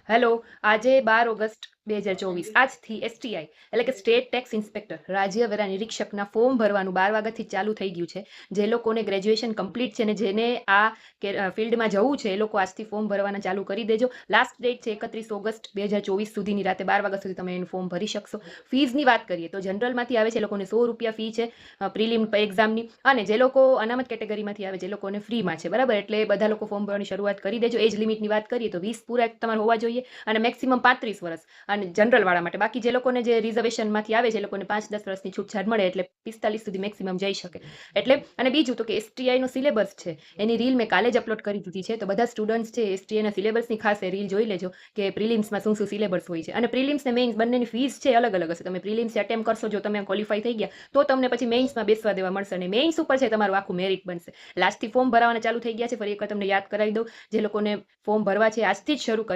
Hello, આજે 12 August 2024 આજથી STI એટલે કે સ્ટેટ ટેક્સ ઇન્સ્પેક્ટર રાજ્ય વેરા નિરીક્ષકના ફોર્મ ભરવાનું 12 વાગ્યાથી ચાલુ થઈ ગયું છે. જે લોકોને ગ્રેજ્યુએશન કમ્પ્લીટ છે ને જેને આ ફિલ્ડમાં જવું છે એ લોકો આજથી ફોર્મ ભરવાના ચાલુ કરી દેજો. લાસ્ટ ડેટ છે 31 ઓગસ્ટ 2024 સુધીની રાતે 12 વાગ્યા સુધી તમે એનું ફોર્મ ભરી શકશો. ફીઝની વાત કરીએ તો જનરલમાંથી આવે છે એ લોકોને 100 રૂપિયા ફી છે પ્રિલિમ એક્ઝામની, અને જે લોકો અનામત કેટેગરીમાંથી આવે જે લોકોને ફ્રીમાં છે, બરાબર. એટલે બધા લોકો ફોર્મ ભરવાની શરૂઆત કરી દેજો. એજ લિમિટની વાત કરીએ તો 20 પૂરા તમારે હોવા જોઈએ અને મેક્સિમમ 35 વર્ષ, અને જનરલ વાળા માટે. બાકી જે લોકોને જે રિઝર્વેશનમાંથી આવે છે એ લોકોને 5-10 વર્ષની છૂટછાટ મળે, એટલે 45 સુધી મેક્સિમમ જઈ શકે. એટલે અને બીજું તો કે એસટીઆઈ નો સિલેબસ છે એની રીલ મેં કાલે જ અપલોડ કરી દીધી છે, તો બધા સ્ટુડન્ટ્સ છે એસટીઆઈ ના સિલેબસની ખાસ રીલ જોઈ લેજો કે પ્રિલિમ્સમાં શું શું સિલેબસ હોય છે. અને પ્રિલિમ્સ ને મેઇન્સ બંનેની ફીસ છે અલગ અલગ હશે. તમે પ્રિલિમ્સ અટેમ્પ કરશો, જો તમે ક્વોલિફાઈ થઈ ગયા તો તમને પછી મેઇન્સમાં બેસવા દેવા મળશે, અને મેઇન્સ ઉપર છે તમારું આખું મેરિટ બનશે. લાસ્ટથી ફોર્મ ભરવાના ચાલુ થઈ ગયા છે, ફરી એકવાર તમને યાદ કરાવી દઉં, જે લોકોને ફોર્મ ભરવા છે આજથી જ શરૂ કરી